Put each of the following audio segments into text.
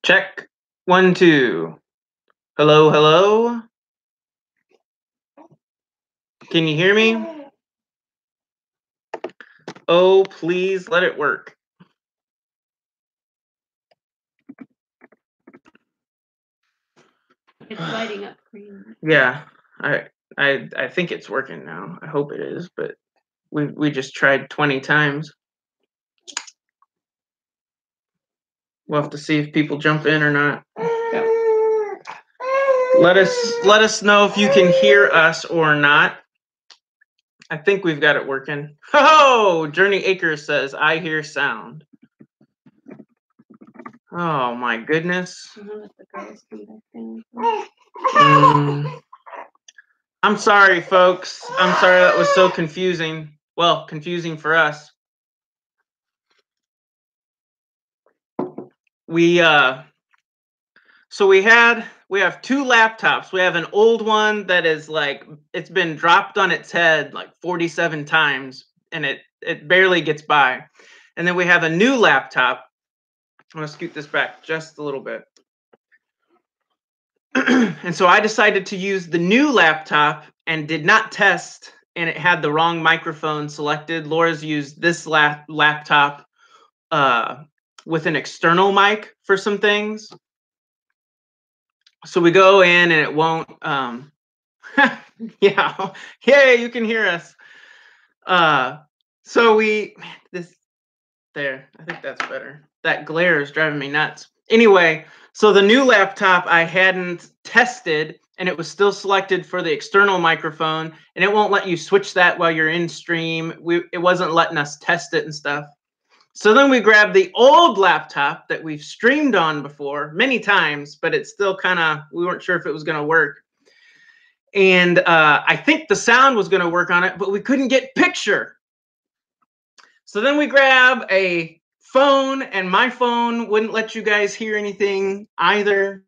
Check. 1, 2. Hello, hello. Can you hear me? Oh, please let it work. It's lighting up green. Yeah, I think it's working now. I hope it is, but we just tried 20 times. We'll have to see if people jump in or not. Yeah. Let us know if you can hear us or not. I think we've got it working. Oh, Journey Acres says, I hear sound. Oh my goodness. I'm sorry, folks. I'm sorry that was so confusing. Well, confusing for us. So we have 2 laptops. We have an old one that is like, it's been dropped on its head like 47 times and it barely gets by. And then we have a new laptop. I'm going to scoot this back just a little bit. And so I decided to use the new laptop and did not test, and it had the wrong microphone selected. Laura's used this laptop with an external mic for some things. So we go in and it won't, yeah, yay, you can hear us. So I think that's better. That glare is driving me nuts. Anyway, so the new laptop I hadn't tested, and it was still selected for the external microphone, and it won't let you switch that while you're in stream. It wasn't letting us test it and stuff. So then we grabbed the old laptop that we've streamed on before many times, but it's still we weren't sure if it was going to work. And I think the sound was going to work on it, but we couldn't get picture. So then we grab a phone, and my phone wouldn't let you guys hear anything either.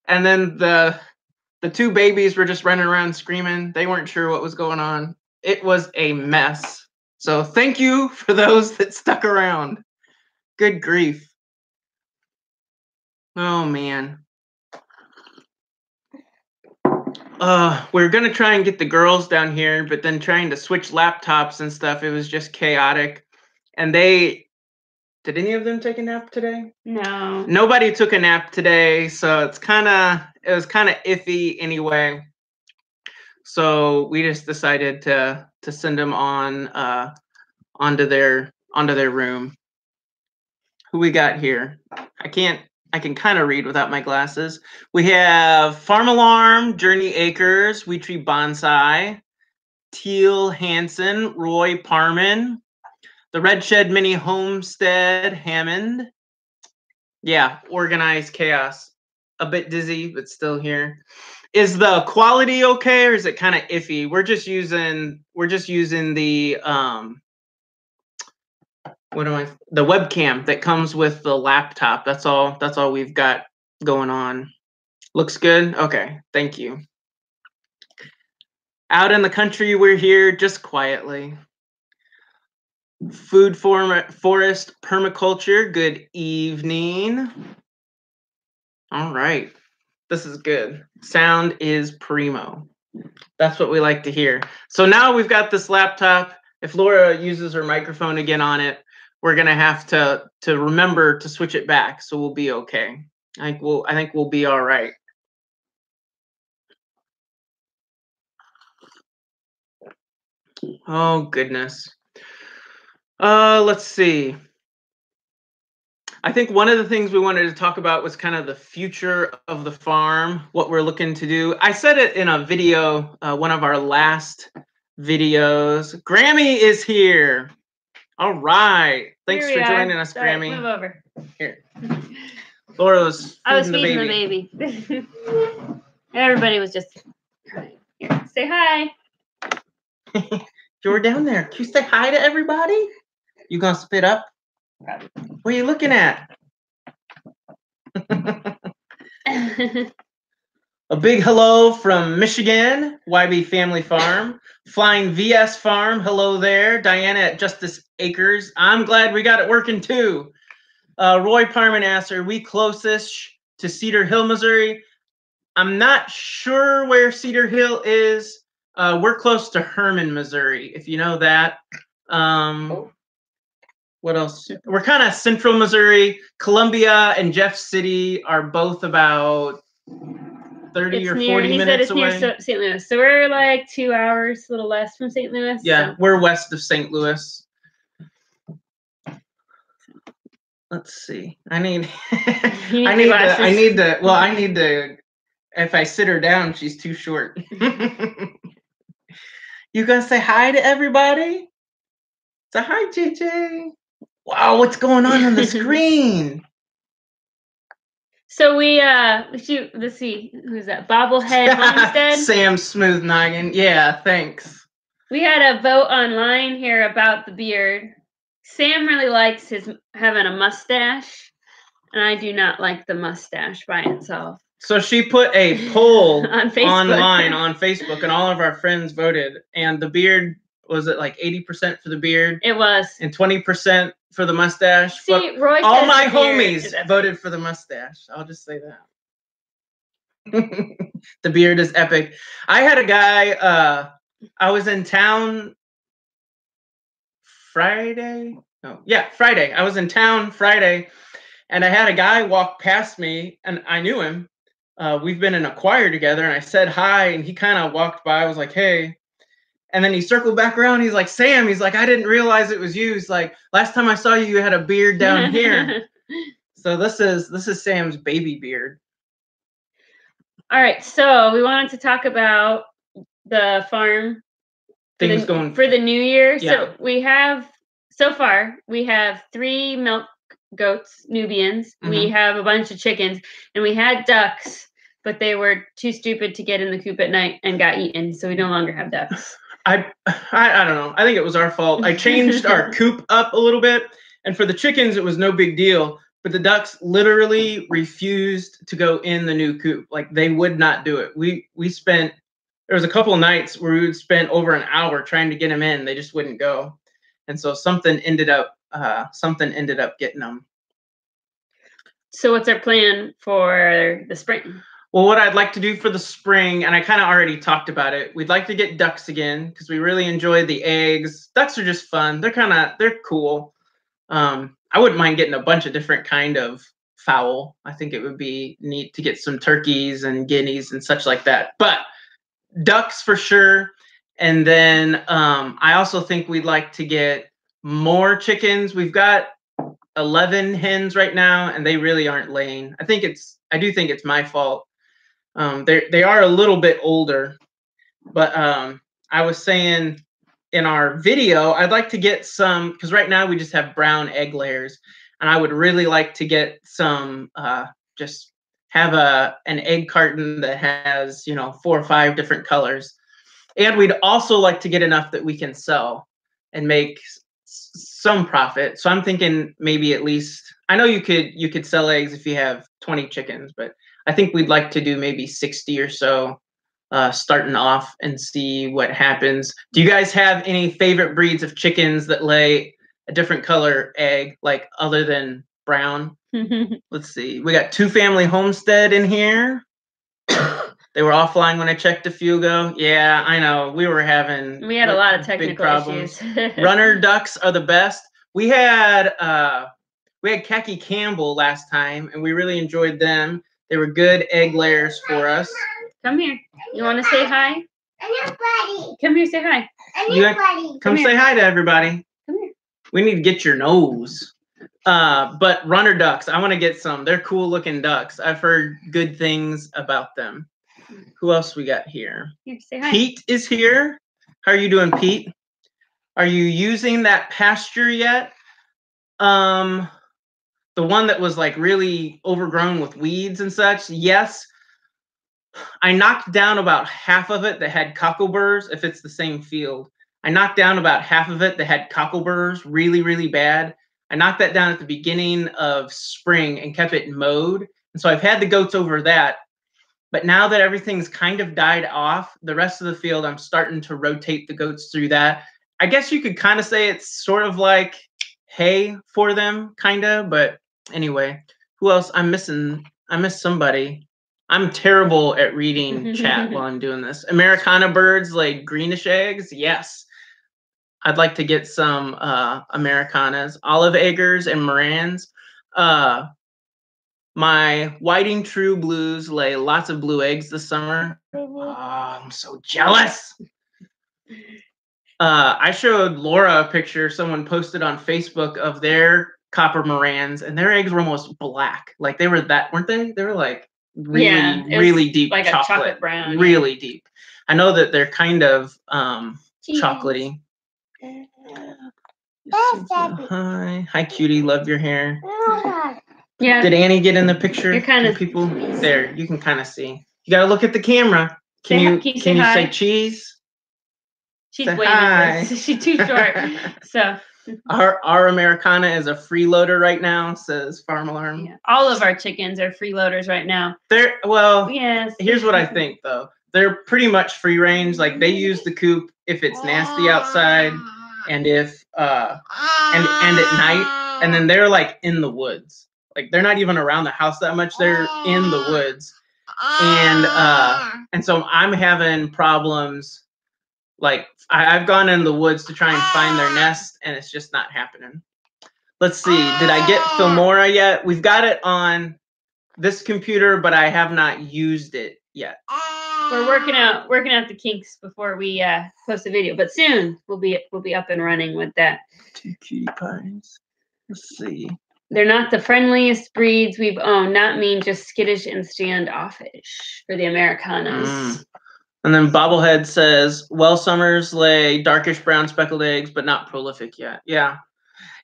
And then the 2 babies were just running around screaming. They weren't sure what was going on. It was a mess. So thank you for those that stuck around. Good grief. Oh, man. We're going to try and get the girls down here, but then trying to switch laptops and stuff, it was just chaotic. And did any of them take a nap today? No. Nobody took a nap today, so it was kind of iffy anyway. So we just decided to send them on onto their room. Who we got here? I can kind of read without my glasses. We have Farm Alarm, Journey Acres, We Tree Bonsai, Teal Hansen, Roy Parman, the Red Shed Mini Homestead, Hammond. Yeah, organized chaos. A bit dizzy, but still here. Is the quality okay, or is it kind of iffy? We're just using the the webcam that comes with the laptop. That's all we've got going on. Looks good? Okay, thank you. Out in the country, we're here just quietly. Food forest permaculture, good evening. All right, this is good. Sound is primo. That's what we like to hear. So now we've got this laptop. If Laura uses her microphone again on it, we're gonna have to remember to switch it back, so we'll be okay. I think we'll be all right. Oh goodness. Let's see. I think one of the things we wanted to talk about was kind of the future of the farm, what we're looking to do. I said it in a video, one of our last videos. Grammy is here. All right. Thanks for joining us, Grammy. Move over. Here. Laura was feeding the baby. Everybody was just crying. Here, say hi. You're down there. Can you say hi to everybody? You gonna spit up? Probably. What are you looking at? A big hello from Michigan, YB Family Farm. Flying VS Farm, hello there. Diana at Justice Acres. I'm glad we got it working too. Roy Parman asks, are we closest to Cedar Hill, Missouri? I'm not sure where Cedar Hill is. We're close to Herman, Missouri, if you know that. What else? We're kind of central Missouri. Columbia and Jeff City are both about 30 or 40 minutes away. Near St. Louis. So we're like 2 hours, a little less from St. Louis. Yeah, so. we're west of St. Louis. Let's see. I need to, if I sit her down, she's too short. You gonna say hi to everybody? Say hi, JJ. Wow, what's going on the screen? So let's see, who's that? Bobblehead Homestead. Sam Smooth Noggin. Yeah, thanks. We had a vote online here about the beard. Sam really likes having a mustache, and I do not like the mustache by itself. So she put a poll online on Facebook, and all of our friends voted. And the beard, was it like 80% for the beard? It was. And 20% for the mustache. See, Roy all my homies voted for the mustache. I'll just say that. The beard is epic. I had a guy, I was in town Friday. I was in town Friday, and I had a guy walk past me, and I knew him. We've been in a choir together, and I said hi, and he kind of walked by. I was like, hey. And then he circled back around. He's like, Sam, he's like, I didn't realize it was you. He's like, last time I saw you, you had a beard down here. So this is Sam's baby beard. All right. So we wanted to talk about the farm things going for the new year. Yeah. So so far we have 3 milk goats, Nubians. Mm-hmm. We have a bunch of chickens, and we had ducks, but they were too stupid to get in the coop at night and got eaten. So we no longer have ducks. I don't know. I think it was our fault. I changed our coop up a little bit, and for the chickens, it was no big deal. But the ducks literally refused to go in the new coop. Like, they would not do it. There was a couple of nights where we would spend over an hour trying to get them in. They just wouldn't go. And so something ended up getting them. So what's our plan for the spring? Well, what I'd like to do for the spring, and I kind of already talked about it, we'd like to get ducks again because we really enjoy the eggs. Ducks are just fun. They're cool. I wouldn't mind getting a bunch of different kind of fowl. I think it would be neat to get some turkeys and guineas and such like that. But ducks for sure. And then I also think we'd like to get more chickens. We've got 11 hens right now, and they really aren't laying. I do think it's my fault. They are a little bit older, but I was saying in our video, I'd like to get some, because right now we just have brown egg layers, and I would really like to get some, just have an egg carton that has, 4 or 5 different colors. And we'd also like to get enough that we can sell and make some profit. So I'm thinking maybe at least, I know you could sell eggs if you have 20 chickens, but I think we'd like to do maybe 60 or so starting off and see what happens. Do you guys have any favorite breeds of chickens that lay a different color egg, like other than brown? Let's see. We got 2 family homestead in here. They were offline when I checked a few ago. Yeah, I know. We had a lot of technical issues. Runner ducks are the best. We had Khaki Campbell last time, and we really enjoyed them. They were good egg layers for us. Come here. You want to say hi? Everybody. Come here, say hi. Come say hi to everybody. Come here. We need to get your nose. But runner ducks, I want to get some. They're cool looking ducks. I've heard good things about them. Who else we got here? Here, say hi. Pete is here. How are you doing, Pete? Are you using that pasture yet? The one that was like really overgrown with weeds and such? Yes. I knocked down about half of it that had cockleburrs, if it's the same field. I knocked down about half of it that had cockleburrs really, really bad. I knocked that down at the beginning of spring and kept it mowed. And so I've had the goats over that. But now that everything's kind of died off, the rest of the field, I'm starting to rotate the goats through that. I guess you could kind of say it's sort of like hay for them, kind of, but Anyway, who else? I'm missing. I miss somebody. I'm terrible at reading chat while I'm doing this. Americana birds lay greenish eggs. Yes. I'd like to get some Americanas, olive eggers, and Morans. My whiting true blues lay lots of blue eggs this summer. Oh, I'm so jealous. I showed Laura a picture someone posted on Facebook of their copper Morans, and their eggs were almost black. Like they were that, weren't they? They were like really deep like chocolate a chocolate brown. Really deep. I know that they're kind of chocolatey. Hi, cutie. Love your hair. Yeah. Did Annie get in the picture? You're kind of people there. You can kind of see. You got to look at the camera. Can you say cheese? She's waving. She's too short. So our Americana is a freeloader right now, says Farm Alarm. Yeah. All of our chickens are freeloaders right now. Yes. Here's what I think though. They're pretty much free range. Like they use the coop if it's nasty outside, and if and at night, and then they're like in the woods. Like they're not even around the house that much. They're in the woods, and so I'm having problems. Like I've gone in the woods to try and find their nest, and it's just not happening. Let's see. Did I get Filmora yet? We've got it on this computer, but I have not used it yet. We're working out the kinks before we post the video, but soon we'll be up and running with that. 2 cutie pies. Let's see. They're not the friendliest breeds we've owned. Not mean, just skittish and standoffish for the Americanas. And then Bobblehead says, well, summers lay darkish brown speckled eggs, but not prolific yet. Yeah.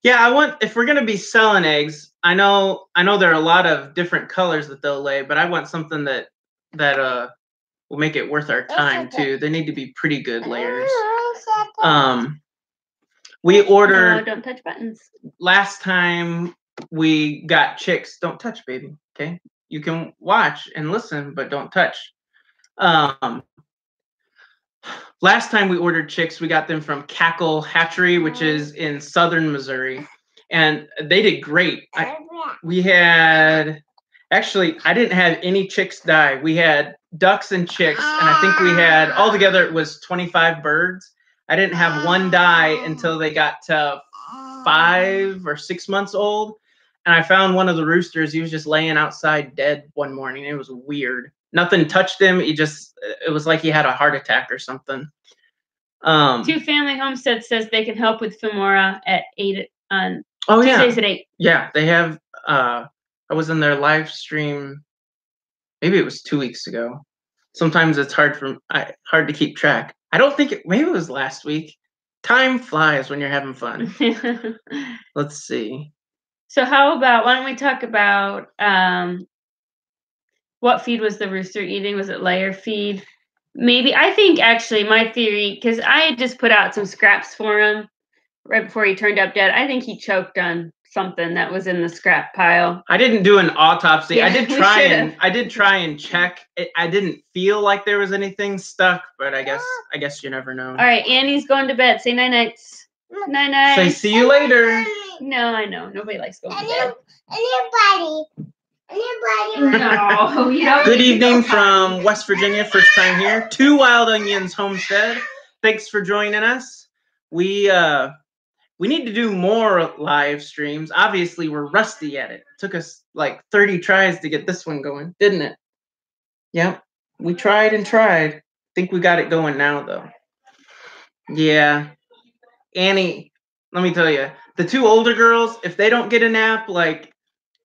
If we're gonna be selling eggs, I know there are a lot of different colors that they'll lay, but I want something that will make it worth our time too. They need to be pretty good layers. We ordered. No, don't touch buttons. Last time we got chicks. Don't touch, baby. Okay, you can watch and listen, but don't touch. Last time we ordered chicks, we got them from Cackle Hatchery, which is in southern Missouri, and they did great. I didn't have any chicks die. We had ducks and chicks, and I think we had altogether it was 25 birds. I didn't have one die until they got to 5 or 6 months old, and I found one of the roosters. He was just laying outside dead one morning. It was weird. Nothing touched him. It was like he had a heart attack or something. Two Family Homestead says they can help with Filmora at 8 on Tuesdays at 8. Yeah, they have. I was in their live stream. Maybe it was 2 weeks ago. Sometimes it's hard to keep track. I don't think maybe it was last week. Time flies when you're having fun. Let's see. So why don't we talk about what feed was the rooster eating? Was it layer feed? Maybe. I think actually my theory, because I had just put out some scraps for him right before he turned up dead. I think he choked on something that was in the scrap pile. I didn't do an autopsy. Yeah, I did try and check. I didn't feel like there was anything stuck, but I guess you never know. All right, Annie's going to bed. Say night nights. Night nights. Say see you later. No, I know. Nobody likes going to bed. No, good evening from West Virginia. First time here. 2 Wild Onions Homestead. Thanks for joining us. We need to do more live streams. Obviously, we're rusty at it. It took us like 30 tries to get this one going, didn't it? Yep. We tried and tried. Think we got it going now, though. Yeah. Annie, let me tell you, the 2 older girls, if they don't get a nap, like,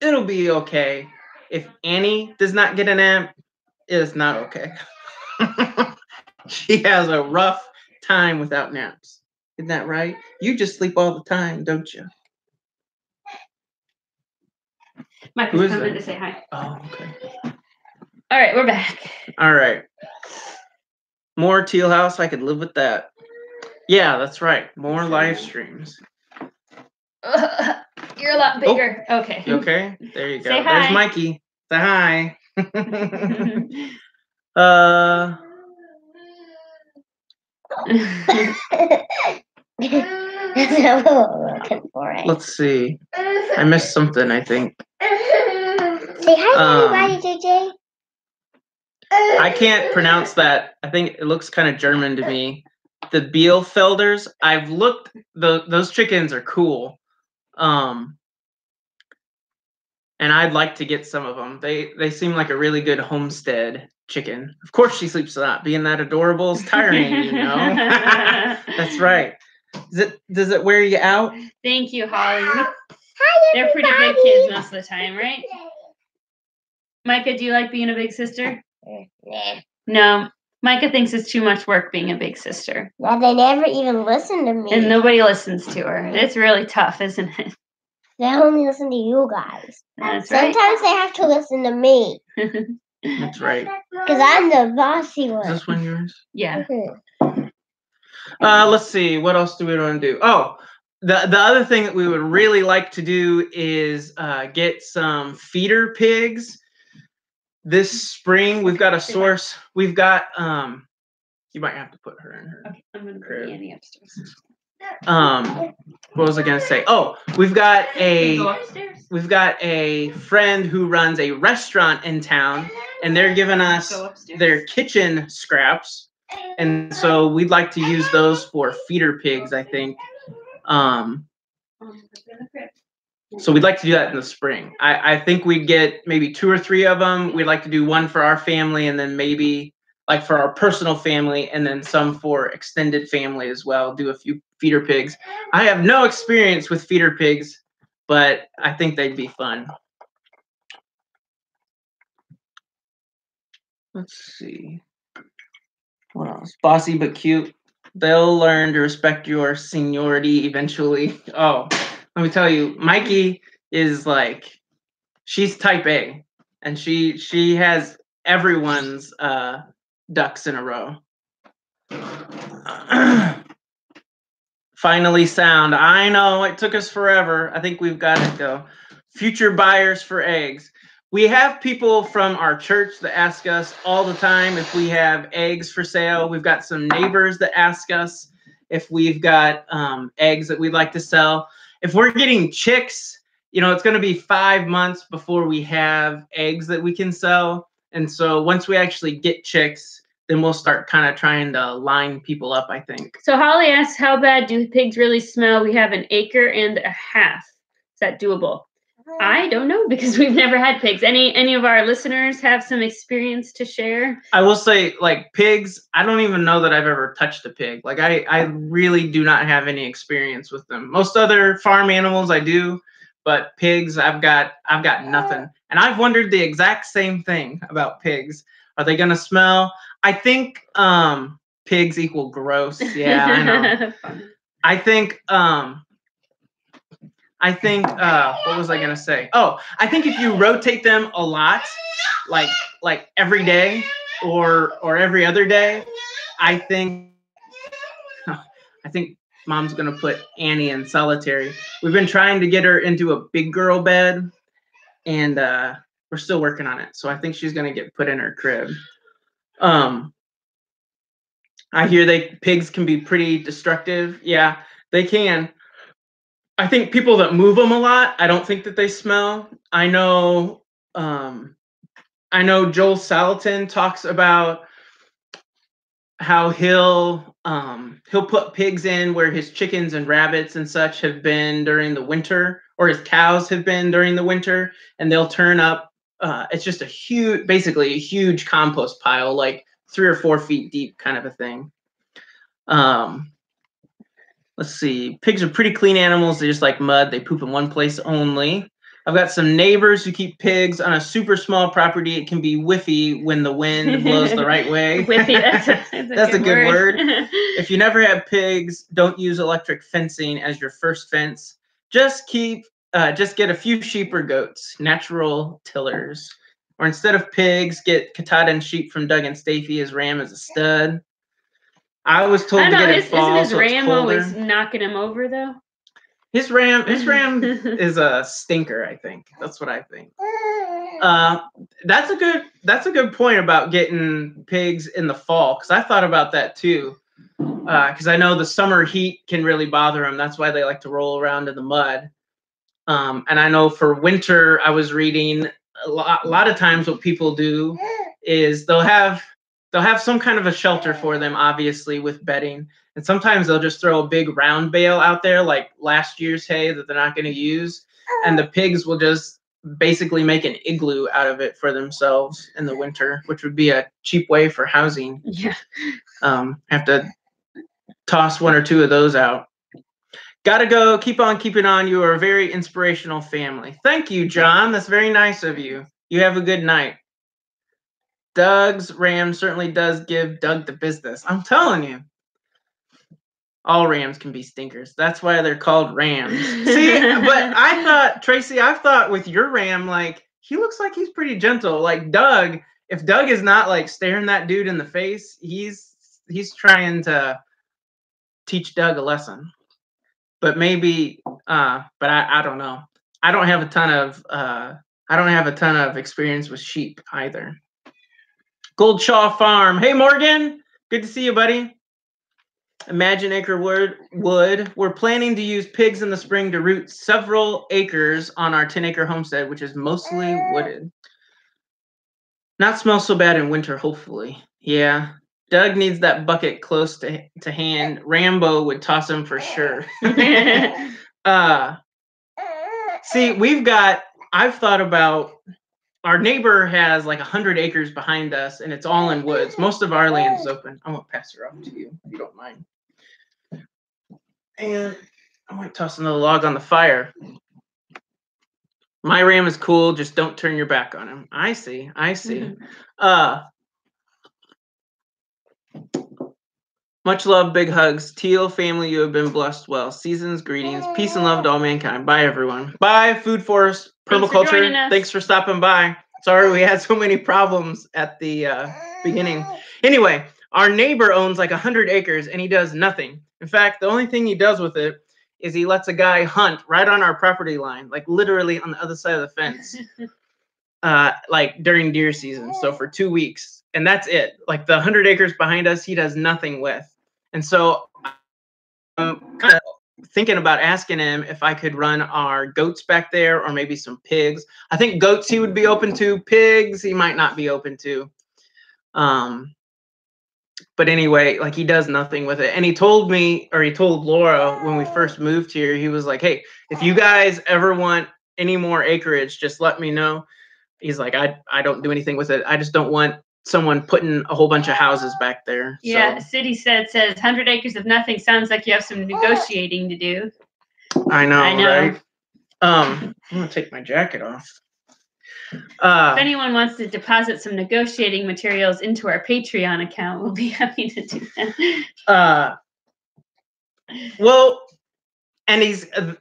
it'll be okay. If Annie does not get a nap, it is not okay. She has a rough time without naps. Isn't that right? You just sleep all the time, don't you? Michael's coming to say hi. Oh, okay. All right, we're back. All right. More Teal House. I could live with that. Yeah, that's right. More live streams. You're a lot bigger. Oh, okay. You okay? There you go. Say hi. There's Mikey. Say hi. That's what we're looking for. Right? Let's see. I missed something, I think. Say hi to everybody, JJ. I can't pronounce that. I think it looks kind of German to me. The Bielefelders. I've looked. Those chickens are cool. And I'd like to get some of them. They seem like a really good homestead chicken. Of course, she sleeps not. Being that adorable is tiring, you know. That's right. Does it wear you out? Thank you, Holly. Hi, They're pretty big kids most of the time, right? Micah, do you like being a big sister? Nah. No. Micah thinks it's too much work being a big sister. Yeah, they never even listen to me. And nobody listens to her. It's really tough, isn't it? They only listen to you guys. That's right. Sometimes they have to listen to me. That's right. Because I'm the bossy one. Is this one yours? Yeah. Let's see. What else do we want to do? Oh, the other thing that we would really like to do is get some feeder pigs. This spring, we've got a source. We've got you might have to put her in her. Okay, I'm gonna put Annie upstairs. What was I gonna say? Oh, we've got a friend who runs a restaurant in town, and they're giving us their kitchen scraps, and so we'd like to use those for feeder pigs, I think. So we'd like to do that in the spring. I think we'd get maybe 2 or 3 of them. We'd like to do one for our family, and then maybe like for our personal family, and then some for extended family as well. Do a few feeder pigs. I have no experience with feeder pigs, but I think they'd be fun. Let's see. What else? Bossy but cute. They'll learn to respect your seniority eventually. Oh, let me tell you, Mikey is like, she's type A, and she has everyone's ducks in a row. Finally sound. I know it took us forever. I think we've got it though. Future buyers for eggs. We have people from our church that ask us all the time if we have eggs for sale. We've got some neighbors that ask us if we've got eggs that we'd like to sell. If we're getting chicks, you know, it's going to be 5 months before we have eggs that we can sell. And so once we actually get chicks, then we'll start kind of trying to line people up, I think. So Holly asks, how bad do pigs really smell? We have 1.5 acres. Is that doable? I don't know, because we've never had pigs. Any of our listeners have some experience to share? I will say, like, pigs, I don't even know that I've ever touched a pig. Like, I really do not have any experience with them. Most other farm animals I do, but pigs, I've got nothing. And I've wondered the exact same thing about pigs. Are they gonna smell? I think pigs equal gross. Yeah, I know. I think what was I gonna say? Oh, I think if you rotate them a lot, like every day or every other day, I think Mom's gonna put Annie in solitary. We've been trying to get her into a big girl bed, and we're still working on it. So I think she's gonna get put in her crib. I hear pigs can be pretty destructive. Yeah, they can. I think people that move them a lot, I don't think that they smell. I know Joel Salatin talks about how he'll put pigs in where his chickens and rabbits and such have been during the winter, or his cows have been during the winter, and they'll turn up. It's just basically a huge compost pile, like 3 or 4 feet deep, kind of a thing. Let's see. Pigs are pretty clean animals. They just like mud. They poop in one place only. I've got some neighbors who keep pigs on a super small property. It can be whiffy when the wind blows the right way. Whiffy, that's a good word. If you never have pigs, don't use electric fencing as your first fence. Just get a few sheep or goats, natural tillers. Or instead of pigs, get Katahdin sheep from Doug and Stafey. His ram is a stud. I was told to get it fall, isn't his ram always knocking him over though? His ram is a stinker, I think. That's what I think. That's a good point about getting pigs in the fall, because I thought about that too. because I know the summer heat can really bother them. That's why they like to roll around in the mud. And I know for winter, I was reading a lot of times what people do is they'll have some kind of a shelter for them, obviously with bedding. And sometimes they'll just throw a big round bale out there, like last year's hay that they're not going to use. And the pigs will just basically make an igloo out of it for themselves in the winter, which would be a cheap way for housing. Yeah. Have to toss one or two of those out. Gotta go. Keep on keeping on. You are a very inspirational family. Thank you, John. That's very nice of you. You have a good night. Doug's ram certainly does give Doug the business. I'm telling you. All rams can be stinkers. That's why they're called rams. See, but I thought, Tracy, I thought with your ram, like, he looks like he's pretty gentle. Like Doug, if Doug is not like staring that dude in the face, he's trying to teach Doug a lesson. But maybe, but I don't know. I don't have a ton of experience with sheep either. Goldshaw Farm. Hey, Morgan. Good to see you, buddy. Imagine Acre Wood. We're planning to use pigs in the spring to root several acres on our 10-acre homestead, which is mostly wooded. Not smell so bad in winter, hopefully. Yeah. Doug needs that bucket close to hand. Rambo would toss him for sure. See, I've thought about, our neighbor has like 100 acres behind us, and it's all in woods. Most of our land is open. I'm going to pass her off to you, if you don't mind. And I might toss another log on the fire. My ram is cool. Just don't turn your back on him. I see. Much love, big hugs. Teal family, you have been blessed well. Seasons, greetings, peace and love to all mankind. Bye, everyone. Bye, Food Forest, Permaculture. Thanks for stopping by. Sorry we had so many problems at the beginning. Anyway, our neighbor owns like 100 acres, and he does nothing. In fact, the only thing he does with it is he lets a guy hunt right on our property line, like literally on the other side of the fence, like during deer season. So for 2 weeks, and that's it. Like the 100 acres behind us, he does nothing with. And so I'm kind of thinking about asking him if I could run our goats back there or maybe some pigs. I think goats he would be open to. Pigs he might not be open to. But anyway, like he does nothing with it. And he told me, or he told Laura when we first moved here, he was like, hey, if you guys ever want any more acreage, just let me know. He's like, I don't do anything with it. I just don't want someone putting a whole bunch of houses back there. Yeah, so. City says 100 acres of nothing sounds like you have some negotiating to do. I know. Right? I'm gonna take my jacket off. If anyone wants to deposit some negotiating materials into our Patreon account, we'll be happy to do that. Well, and the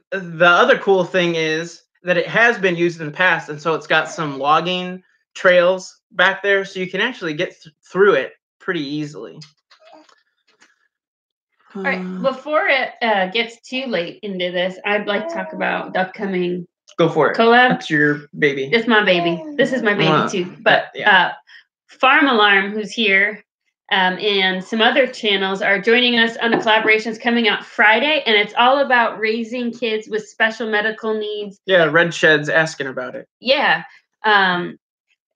other cool thing is that it has been used in the past, and so it's got some logging trails back there, so you can actually get through it pretty easily. All right, before it gets too late into this, I'd like to talk about the upcoming Go for it. collab. That's your baby. It's my baby. This is my baby too. But Farm Alarm, who's here, and some other channels are joining us on a collaboration that's coming out Friday, and it's all about raising kids with special medical needs. Yeah, Red Shed's asking about it. Yeah.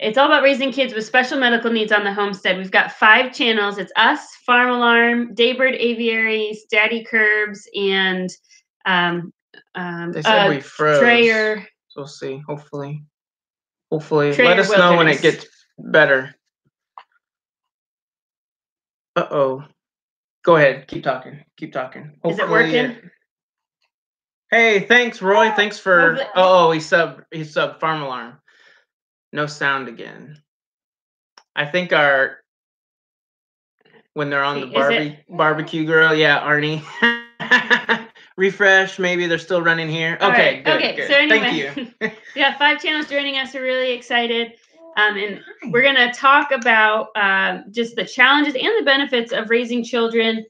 It's all about raising kids with special medical needs on the homestead. We've got 5 channels. It's us, Farm Alarm, Daybird Aviaries, Daddy Curbs, and they said we froze. Trayer. So we'll see. Hopefully. Trayer Let us know when it gets better. Uh-oh. Go ahead. Keep talking. Hopefully, is it working? Hey, thanks, Roy. Thanks for... Oh, he subbed Farm Alarm. No sound again. I think when they're on the barbecue grill, yeah, Arnie. Refresh, maybe they're still running here. Okay, right. Good. So anyway, thank you. We have 5 channels joining us. We're really excited. And we're going to talk about just the challenges and the benefits of raising children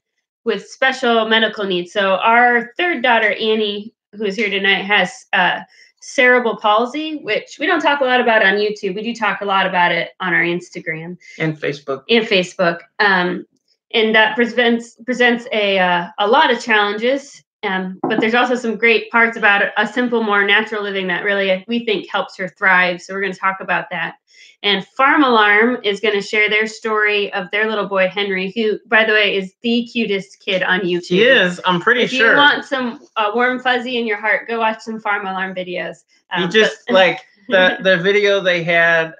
with special medical needs. So our 3rd daughter, Annie, who is here tonight, has cerebral palsy, which we don't talk a lot about on YouTube. We do talk a lot about it on our Instagram and Facebook. and that presents a lot of challenges. But there's also some great parts about a simple, more natural living that really we think helps her thrive. So we're going to talk about that. And Farm Alarm is going to share their story of their little boy Henry, who, by the way, is the cutest kid on YouTube. He is. I'm pretty sure. If you want some warm fuzzy in your heart, go watch some Farm Alarm videos. He just like the video they had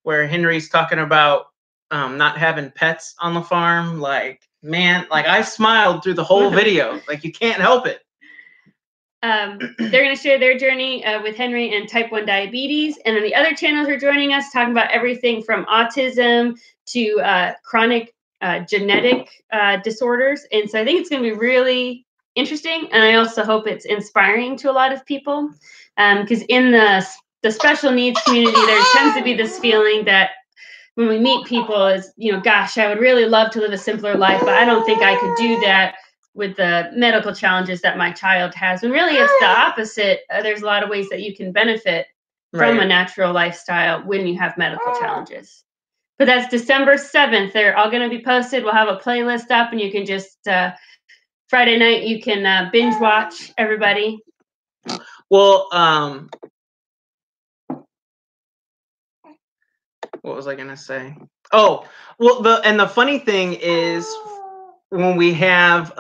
where Henry's talking about not having pets on the farm. Like, man, like I smiled through the whole video. Like, you can't help it. They're going to share their journey with Henry and type 1 diabetes. And then the other channels are joining us, talking about everything from autism to chronic genetic disorders. And so I think it's going to be really interesting. And I also hope it's inspiring to a lot of people. Because in the special needs community, there tends to be this feeling that when we meet people is, gosh, I would really love to live a simpler life, but I don't think I could do that with the medical challenges that my child has. And really it's the opposite. There's a lot of ways that you can benefit from a natural lifestyle when you have medical challenges. But that's December 7th. They're all going to be posted. We'll have a playlist up, and you can just, Friday night, you can binge watch everybody. Well, what was I going to say? Oh, well, the funny thing is when we have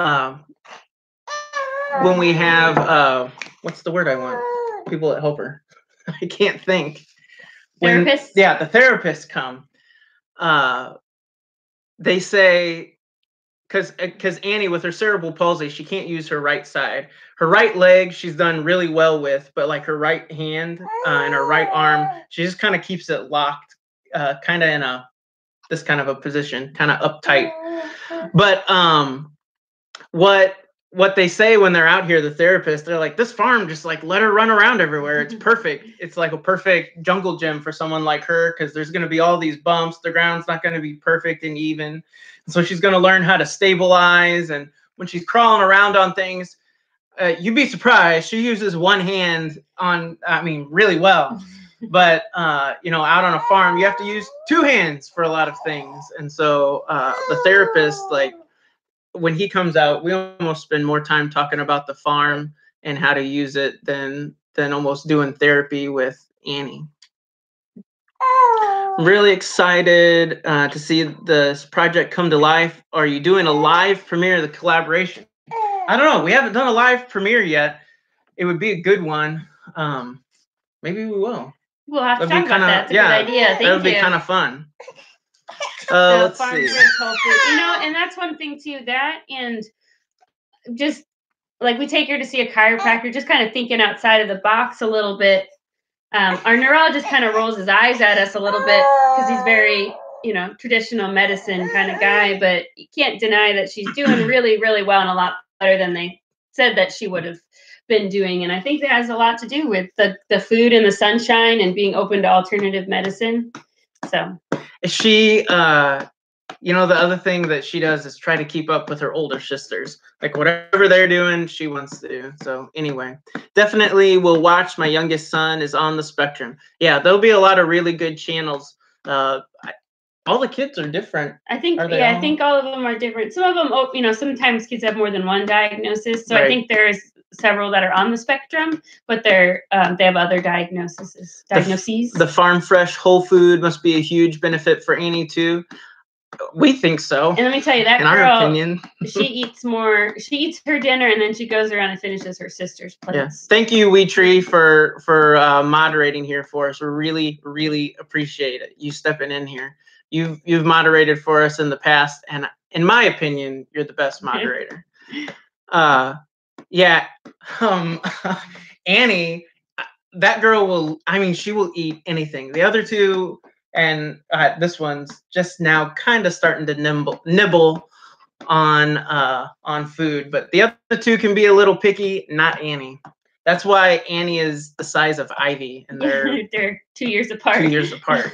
what's the word I want? People that help her. I can't think. Therapists? Yeah, the therapists come. They say, because Annie with her cerebral palsy, she can't use her right side. Her right leg she's done really well with, but like her right hand and her right arm, she just kind of keeps it locked, kind of in this kind of a position, kind of uptight. But what they say when they're out here, the therapists, they're like, this farm, just like let her run around everywhere. It's perfect. It's like a perfect jungle gym for someone like her, because there's going to be all these bumps. The ground's not going to be perfect and even. So she's going to learn how to stabilize. And when she's crawling around on things, you'd be surprised. She uses one hand really well. But, out on a farm, you have to use two hands for a lot of things. And so the therapist, like, when he comes out, we almost spend more time talking about the farm and how to use it than almost doing therapy with Annie. I'm really excited to see this project come to life. Are you doing a live premiere of the collaboration? I don't know. We haven't done a live premiere yet. It would be a good one. Maybe we will. We'll have to talk about that. It's a good idea. Thank you. That would be kind of fun. Let's see. And that's one thing too, that and just like we take her to see a chiropractor, just kind of thinking outside of the box a little bit. Our neurologist kind of rolls his eyes at us a little bit because he's very, traditional medicine kind of guy, but you can't deny that she's doing really, really well and a lot better than they said that she would have been doing. And I think that has a lot to do with the food and the sunshine and being open to alternative medicine. So she, the other thing that she does is try to keep up with her older sisters. Like whatever they're doing, she wants to do. So anyway, definitely will watch. My youngest son is on the spectrum. Yeah, there'll be a lot of really good channels. All the kids are different. I think, I think all of them are different. Some of them, sometimes kids have more than one diagnosis. So right. I think there's several that are on the spectrum, but they have other diagnoses. The farm fresh whole food must be a huge benefit for Annie too. We think so. And let me tell you, that in girl, our opinion, she eats more. She eats her dinner and then she goes around and finishes her sister's plates. Yeah. Thank you, Wee Tree, for moderating here for us. We really, really appreciate it. You stepping in here. You've moderated for us in the past, and in my opinion, you're the best moderator. Annie, that girl will. She will eat anything. The other two. And this one's just now kind of starting to nibble on food, but the other two can be a little picky. Not Annie. That's why Annie is the size of Ivy, and they're 2 years apart. 2 years apart.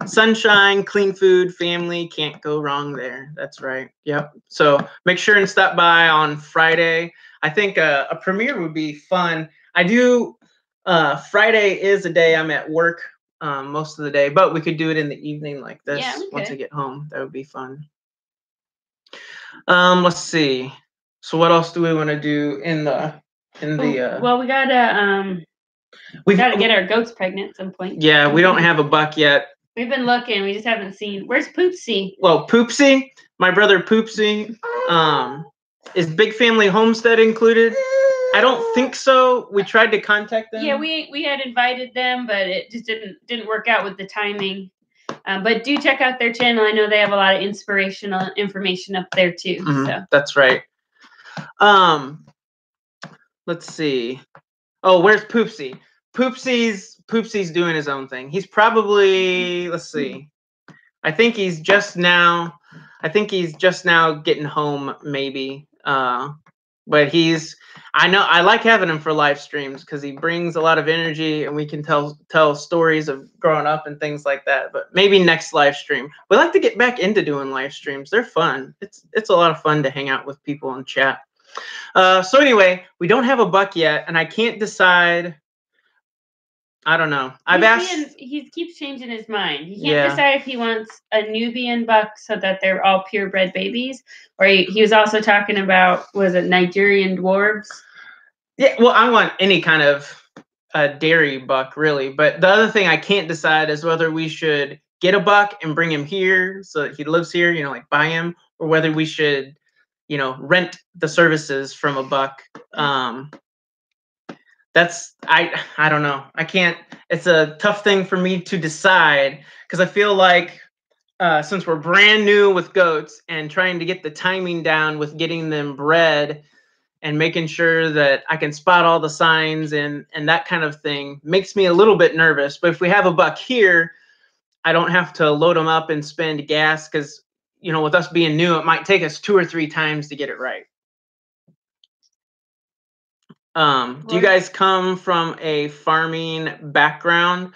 Sunshine, clean food, family, can't go wrong there. That's right. Yep. So make sure and stop by on Friday. I think a premiere would be fun. I do. Friday is a day I'm at work. most of the day, but we could do it in the evening like this. Yeah, we once I could. get home. That would be fun. Let's see. So what else do we want to do in the Well, we gotta get our goats pregnant at some point. Yeah, we don't have a buck yet. We've been looking, we just haven't seen. Where's Poopsie? Well, Poopsie, my brother Poopsie, is Big Family Homestead included? I don't think so. We tried to contact them. Yeah, we had invited them, but it just didn't work out with the timing. But do check out their channel. I know they have a lot of inspirational information up there too. So that's right. Let's see. Oh, where's Poopsie? Poopsie's doing his own thing. He's probably, let's see. I think he's just now getting home, maybe. But I like having him for live streams because he brings a lot of energy and we can tell stories of growing up and things like that. But maybe next live stream. We like to get back into doing live streams. They're fun. It's a lot of fun to hang out with people and chat. So anyway, we don't have a buck yet, and I can't decide. I don't know. He keeps changing his mind. He can't decide if he wants a Nubian buck so that they're all purebred babies, or he was also talking about, was it Nigerian dwarves? Yeah, well, I want any kind of dairy buck, really. But the other thing I can't decide is whether we should get a buck and bring him here so that he lives here, like buy him, or whether we should, rent the services from a buck. I don't know. I can't. It's a tough thing for me to decide because I feel like since we're brand new with goats and trying to get the timing down with getting them bred and making sure that I can spot all the signs and that kind of thing makes me a little bit nervous. But if we have a buck here, I don't have to load them up and spend gas because, with us being new, it might take us 2 or 3 times to get it right. Do you guys come from a farming background?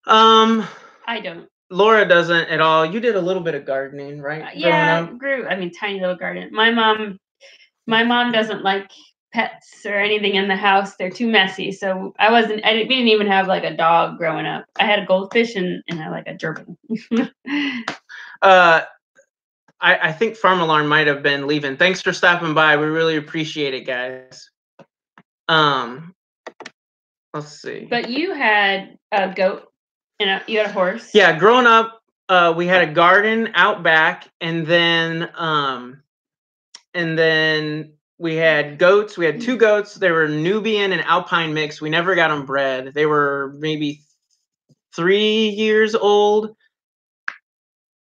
I don't. Laura doesn't at all. You did a little bit of gardening, right? Yeah, grew. Tiny little garden. My mom doesn't like pets or anything in the house. They're too messy. So we didn't even have like a dog growing up. I had a goldfish and I like a gerbil. I think Farm Alarm might have been leaving. Thanks for stopping by. We really appreciate it, guys. Let's see. But you had a goat and you had a horse. Yeah, growing up, we had a garden out back, and then we had goats. We had 2 goats. They were Nubian and Alpine mix. We never got them bred. They were maybe 3 years old,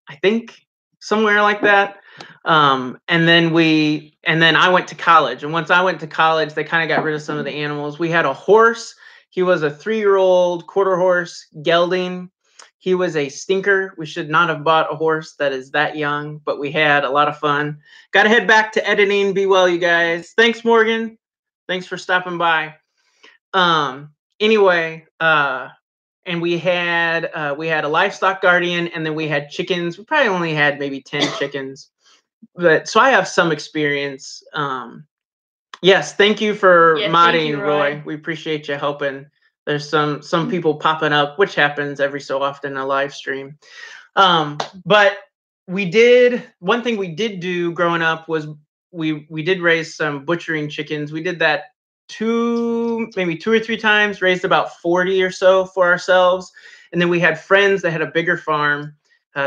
I think, somewhere like that. And then I went to college. And once I went to college, they kind of got rid of some of the animals. We had a horse. He was a 3-year-old quarter horse gelding. He was a stinker. We should not have bought a horse that is that young, but we had a lot of fun. Got to head back to editing. Be well, you guys. Thanks, Morgan. Thanks for stopping by. Anyway, and we had a livestock guardian, and then we had chickens. We probably only had maybe 10 chickens. But so I have some experience. Yes, thank you for modding, Roy. We appreciate you helping. There's some people popping up, which happens every so often in a live stream. But one thing we did do growing up was we did raise some butchering chickens. We did that maybe 2 or 3 times, raised about 40 or so for ourselves. And then we had friends that had a bigger farm.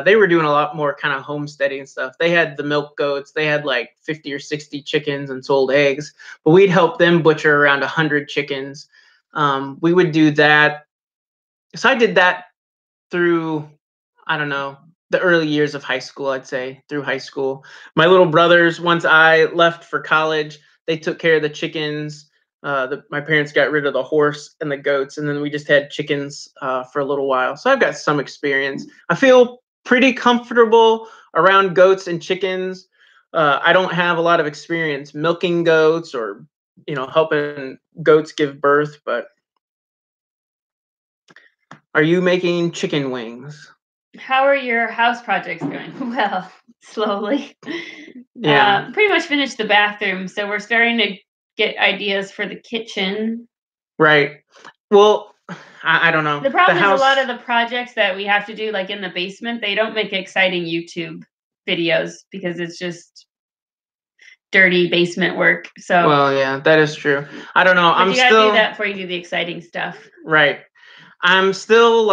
They were doing a lot more kind of homesteading stuff. They had the milk goats. They had like 50 or 60 chickens and sold eggs. But we'd help them butcher around 100 chickens. We would do that. So I did that through, I don't know, the early years of high school, I'd say, through high school. My little brothers, once I left for college, they took care of the chickens. My parents got rid of the horse and the goats, and then we just had chickens for a little while. So I've got some experience. I feel pretty comfortable around goats and chickens. I don't have a lot of experience milking goats or, helping goats give birth, but are you making chicken wings? How are your house projects going? Well, slowly. Yeah. Pretty much finished the bathroom, so we're starting to get ideas for the kitchen. Right. Well, I don't know. The problem is a lot of the projects that we have to do, like in the basement, they don't make exciting YouTube videos because it's just dirty basement work. So well, yeah, that is true. I don't know. But you gotta do that before you do the exciting stuff. Right. I'm still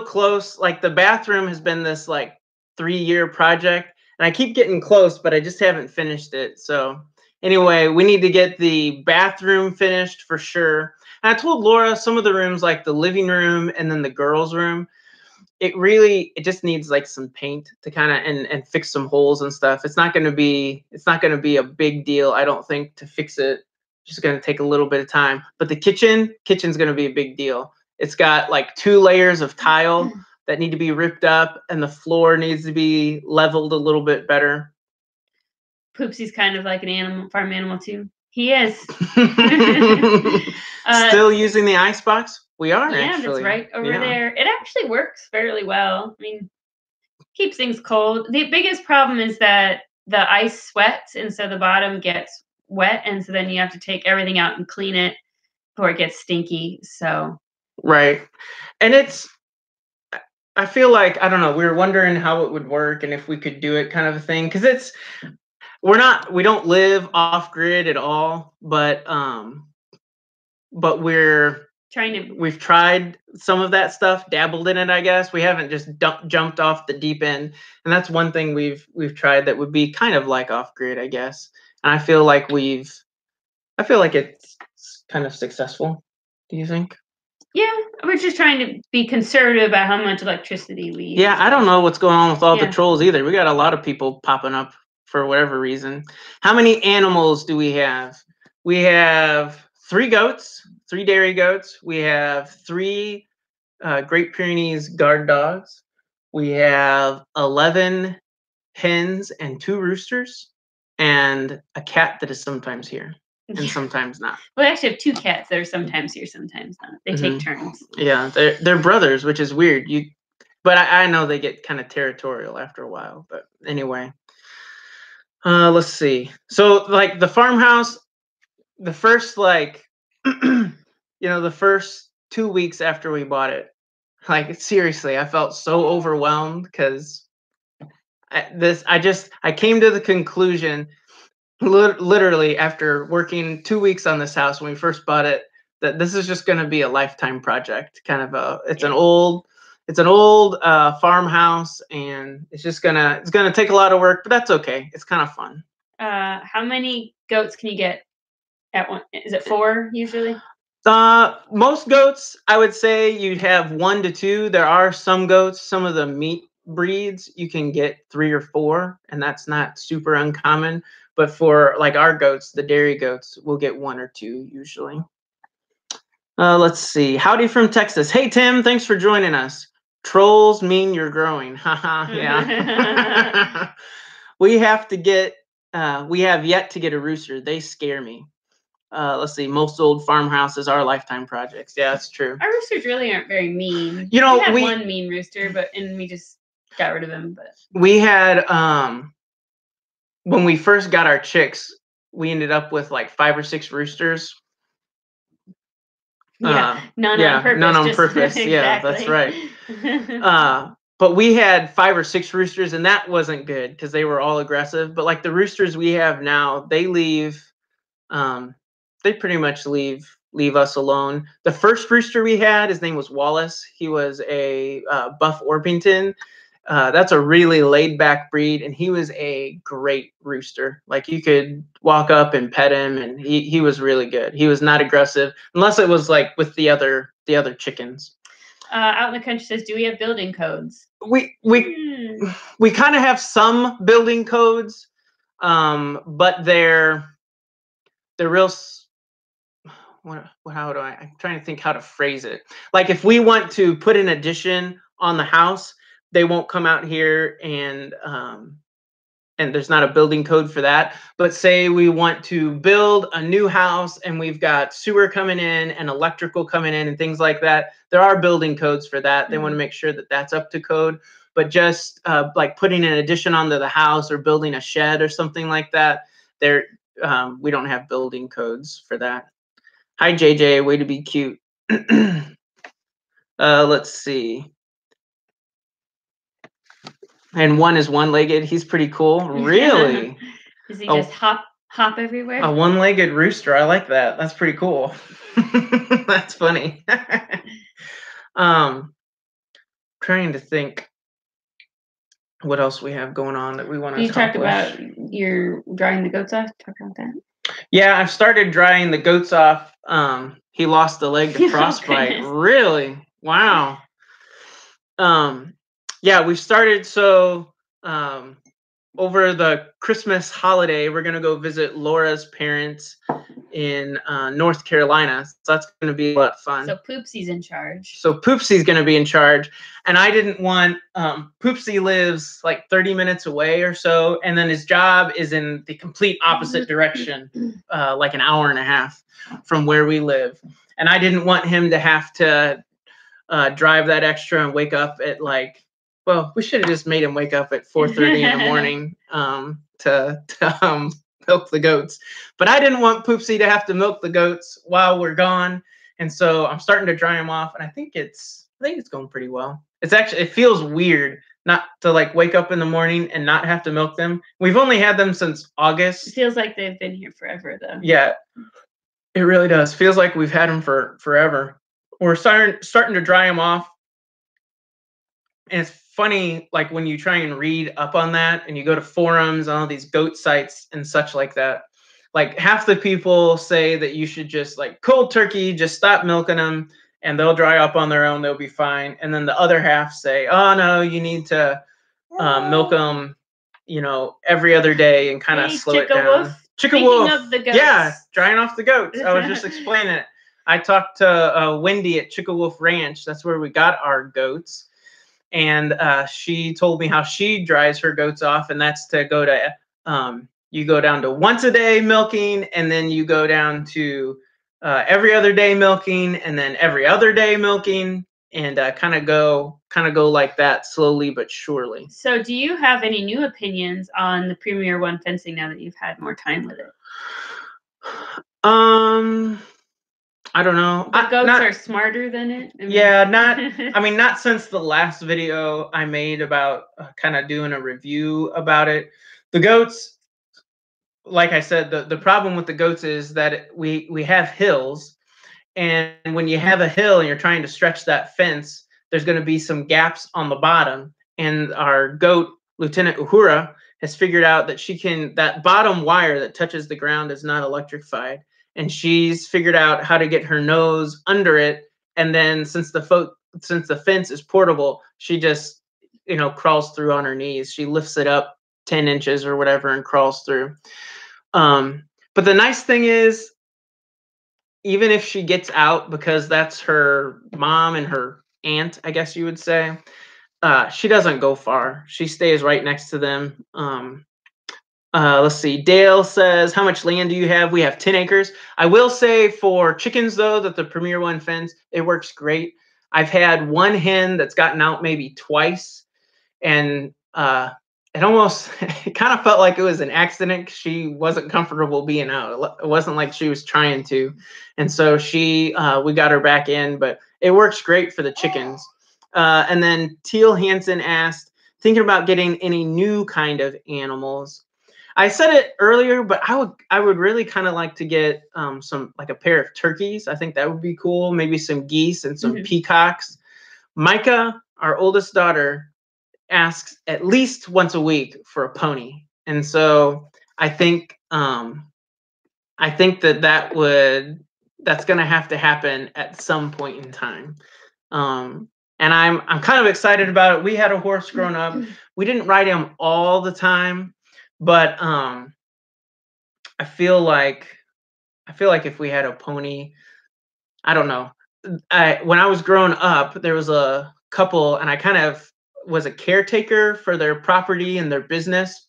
close. Like the bathroom has been this like 3-year project, and I keep getting close, but I just haven't finished it. So anyway, we need to get the bathroom finished for sure. And I told Laura some of the rooms, like the living room and then the girls' room, it just needs like some paint to kind of and fix some holes and stuff. It's not gonna be a big deal, I don't think, to fix it. Just gonna take a little bit of time. But the kitchen's gonna be a big deal. It's got like 2 layers of tile that need to be ripped up, and the floor needs to be leveled a little bit better. Poopsy's kind of like an farm animal too. He is. Still using the icebox? We are, yeah, actually. That's right over there. It actually works fairly well. I mean, keeps things cold. The biggest problem is that the ice sweats, and so the bottom gets wet, and so then you have to take everything out and clean it before it gets stinky. So right. And I feel like, I don't know, we were wondering how it would work and if we could do it, kind of a thing, because we don't live off grid at all, but we've tried some of that stuff, dabbled in it, I guess. We haven't just jumped off the deep end, and that's one thing we've tried that would be kind of like off grid, I guess. And I feel like it's kind of successful. Do you think? Yeah, we're just trying to be conservative about how much electricity we use. Yeah, I don't know what's going on with all the trolls either. We got a lot of people popping up for whatever reason. How many animals do we have? We have 3 goats, 3 dairy goats. We have 3 Great Pyrenees guard dogs. We have 11 hens and 2 roosters, and a cat that is sometimes here and sometimes not. Well, I actually have 2 cats that are sometimes here, sometimes not. They take turns. Yeah, they're brothers, which is weird. But I know they get kind of territorial after a while. But anyway, let's see. So like the farmhouse, the first the first 2 weeks after we bought it, like seriously, I felt so overwhelmed because I came to the conclusion, literally after working 2 weeks on this house when we first bought it, that this is just going to be a lifetime project. It's an old farmhouse, and it's gonna take a lot of work, but that's okay. It's kind of fun. How many goats can you get at one? Is it 4 usually? Most goats, I would say you'd have 1 to 2. There are some goats, some of the meat breeds, you can get 3 or 4, and that's not super uncommon. But for like our goats, the dairy goats, we'll get 1 or 2 usually. Let's see. Howdy from Texas. Hey, Tim, thanks for joining us. Trolls mean you're growing. Haha, yeah. We have yet to get a rooster. They scare me. Let's see. Most old farmhouses are lifetime projects. Yeah, that's true. Our roosters really aren't very mean. We had one mean rooster, and we just got rid of him. But we had when we first got our chicks, we ended up with like 5 or 6 roosters. None on purpose. None on purpose. Exactly. Yeah, that's right. But we had 5 or 6 roosters, and that wasn't good because they were all aggressive. But like the roosters we have now, they leave. They pretty much leave us alone. The first rooster we had, his name was Wallace. He was a Buff Orpington. That's a really laid back breed, and he was a great rooster. Like you could walk up and pet him, and he was really good. He was not aggressive unless it was like with the other chickens. Out in the country says, do we have building codes? We kind of have some building codes, but they're real. I'm trying to think how to phrase it. Like if we want to put an addition on the house, they won't come out here and there's not a building code for that. But say we want to build a new house and we've got sewer coming in and electrical coming in and things like that, there are building codes for that. They want to make sure that that's up to code. But just like putting an addition onto the house or building a shed or something like that, we don't have building codes for that. Hi, JJ. Way to be cute. Let's see. And one is one-legged. He's pretty cool. Really? Does he just hop everywhere? A one-legged rooster. I like that. That's pretty cool. That's funny. Trying to think what else we have going on that we want to You talked accomplish. about your drying the goats off. Talk about that. Yeah, I've started drying the goats off. He lost a leg to frostbite. Really? Wow. Yeah, we've started. So over the Christmas holiday, we're gonna go visit Laura's parents in North Carolina. So that's gonna be a lot of fun. So Poopsie's in charge. So Poopsie's gonna be in charge, and I didn't want Poopsie lives like 30 minutes away or so, and then his job is in the complete opposite direction, like an hour and a half from where we live, and I didn't want him to have to drive that extra and wake up at like, well, we should have just made him wake up at 4:30 in the morning to milk the goats. But I didn't want Poopsie to have to milk the goats while we're gone. And so I'm starting to dry them off, and I think it's going pretty well. It feels weird not to like wake up in the morning and not have to milk them. We've only had them since August. It feels like they've been here forever though. Yeah. It really does. Feels like we've had them for forever. We're starting to dry them off. And it's funny, like when you try and read up on that and you go to forums on all these goat sites and such like that, like half the people say that you should just like cold turkey, just stop milking them and they'll dry up on their own. They'll be fine. And then the other half say, oh no, you need to milk them, every other day and kind of slow it down. Speaking of the goats. Yeah, drying off the goats. I was just explaining it. I talked to Wendy at Chicka-Wolf Ranch. That's where we got our goats. And she told me how she dries her goats off. And that's to go to, you go down to once a day milking. And then you go down to every other day milking. And then every other day milking. And kind of go like that slowly but surely. So do you have any new opinions on the Premier One fencing now that you've had more time with it? I don't know. The goats are smarter than it? Not since the last video I made about kind of doing a review about it. The goats, like I said, the problem with the goats is that we have hills. And when you have a hill and you're trying to stretch that fence, there's going to be some gaps on the bottom. And our goat, Lieutenant Uhura, has figured out that that bottom wire that touches the ground is not electrified. And she's figured out how to get her nose under it. And then since the fence is portable, she just, crawls through on her knees. She lifts it up 10 inches or whatever and crawls through. But the nice thing is, even if she gets out, because that's her mom and her aunt, I guess you would say, she doesn't go far. She stays right next to them. Let's see. Dale says, how much land do you have? We have 10 acres. I will say for chickens, though, that the Premier One fence, it works great. I've had one hen that's gotten out maybe twice. And it kind of felt like it was an accident. She wasn't comfortable being out. It wasn't like she was trying to. And so we got her back in. But it works great for the chickens. And then Teal Hansen asked, thinking about getting any new kind of animals. I said it earlier, but I would really kind of like to get some, like a pair of turkeys. I think that would be cool. Maybe some geese and some peacocks. Micah, our oldest daughter, asks at least once a week for a pony. And so I think that's going to have to happen at some point in time. And I'm kind of excited about it. We had a horse growing up. We didn't ride him all the time. But I feel like if we had a pony, I don't know. When I was growing up, there was a couple, and I kind of was a caretaker for their property and their business,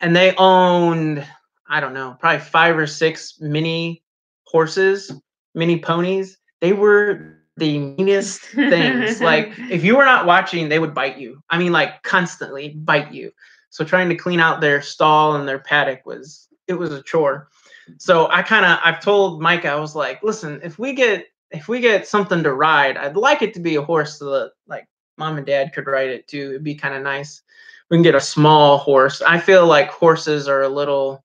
and they owned, I don't know, probably 5 or 6 mini horses, mini ponies. They were the meanest things. Like if you were not watching, they would bite you. I mean, like constantly bite you. So trying to clean out their stall and their paddock was a chore. So I've told Micah, I was like, listen, if we get if we get something to ride, I'd like it to be a horse so that like mom and dad could ride it too. It'd be kind of nice. We can get a small horse. I feel like horses are a little.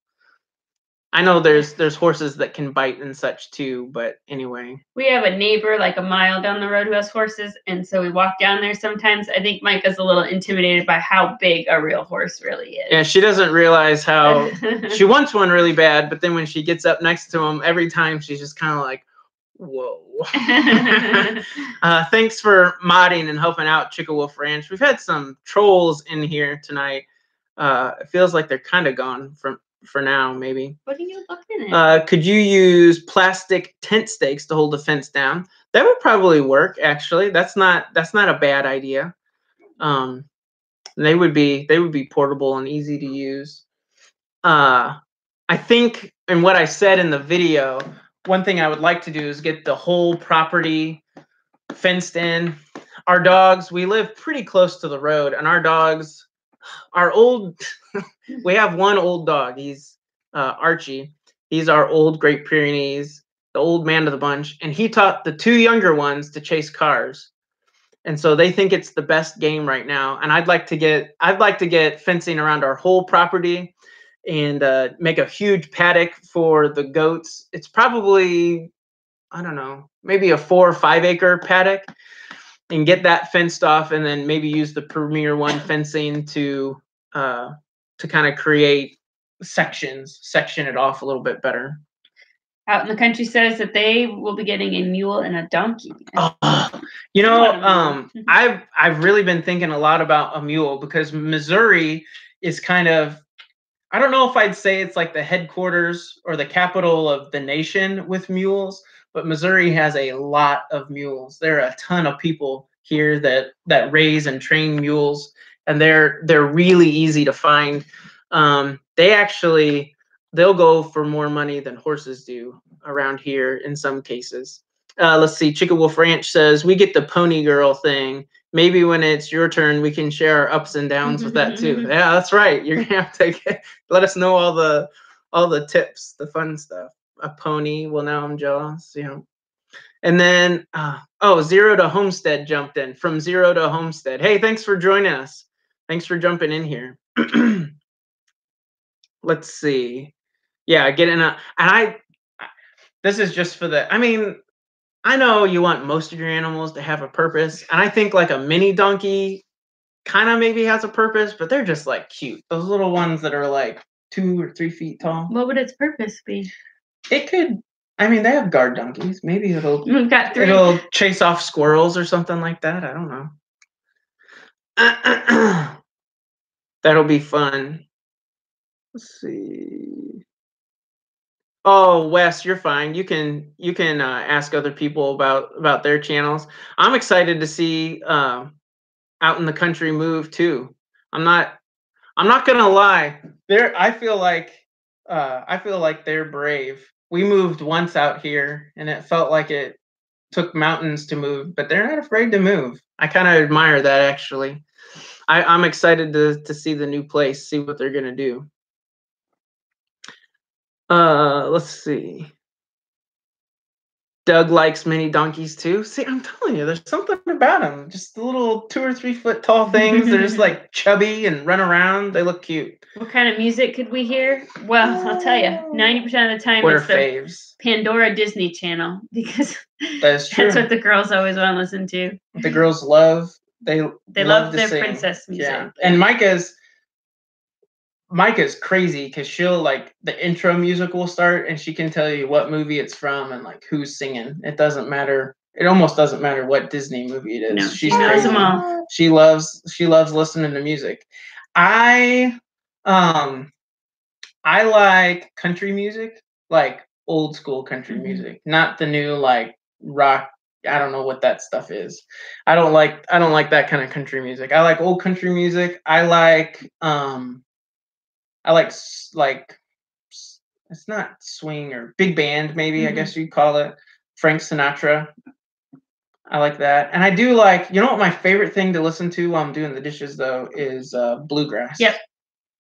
I know there's horses that can bite and such too, but anyway. We have a neighbor like a mile down the road who has horses, and so we walk down there sometimes. I think Micah's a little intimidated by how big a real horse really is. Yeah, she doesn't realize how she wants one really bad, but then when she gets up next to him, every time she's just kind of like, whoa. Thanks for modding and helping out Chicka Wolf Ranch. We've had some trolls in here tonight. It feels like they're kind of gone for now, maybe. What are you looking at? Could you use plastic tent stakes to hold the fence down? That would probably work, actually. That's not a bad idea. They would be portable and easy to use. I think, and what I said in the video, one thing I would like to do is get the whole property fenced in. Our dogs, we live pretty close to the road, and our dogs, we have one old dog. He's Archie. He's our old Great Pyrenees, the old man of the bunch, and he taught the two younger ones to chase cars. And so they think it's the best game right now. And I'd like to get fencing around our whole property and make a huge paddock for the goats. It's probably, I don't know, maybe a 4 or 5 acre paddock, and get that fenced off, and then maybe use the Premier One fencing to kind of create section it off a little bit better. Out in the country says that they will be getting a mule and a donkey. You know, I've really been thinking a lot about a mule, because Missouri is kind of, I don't know if I'd say it's like the headquarters or the capital of the nation with mules, but Missouri has a lot of mules. There are a ton of people here that raise and train mules, and they're really easy to find. They'll go for more money than horses do around here in some cases. Let's see. Chicka Wolf Ranch says, we get the pony girl thing. Maybe when it's your turn, we can share our ups and downs with that too. Yeah, that's right. You're gonna have to let us know all the tips, the fun stuff. A pony. Well, now I'm jealous. You know. And then Zero to Homestead jumped in. From Zero to Homestead. Hey, thanks for joining us. Thanks for jumping in here. Let's see. Yeah, this is just for the, I mean, I know you want most of your animals to have a purpose, and I think like a mini donkey kind of maybe has a purpose, but they're just like cute. Those little ones that are like 2 or 3 feet tall. What would its purpose be? It could, I mean, they have guard donkeys. Maybe it'll it'll chase off squirrels or something like that. I don't know. That'll be fun. Let's see. Oh, Wes, you're fine. You can ask other people about their channels. I'm excited to see Out in the Country move too. I'm not gonna lie. I feel like they're brave. We moved once out here, and it felt like it took mountains to move, but they're not afraid to move. I kind of admire that, actually. I'm excited to see the new place, see what they're gonna do. Let's see. Doug likes mini donkeys too. See, I'm telling you, there's something about them. Just the little 2 or 3 foot tall things. They're just like chubby and run around. They look cute. What kind of music could we hear? Well, I'll tell you, 90% of the time it's the faves? Pandora Disney Channel, because that's true. That's what the girls always want to listen to. The girls love. They love their sing. princess music. Yeah, and Micah's crazy, because she'll, like, the intro music will start and she can tell you what movie it's from and like who's singing. It doesn't matter. It almost doesn't matter what Disney movie it is. No, She's she knows crazy. them all. She loves listening to music. I like country music, like old school country music, not the new like rock. I don't know what that stuff is. I don't like that kind of country music. I like old country music. I like it's not swing or big band, maybe, I guess you'd call it. Frank Sinatra. I like that. And I do like, you know what my favorite thing to listen to while I'm doing the dishes though is bluegrass. Yep.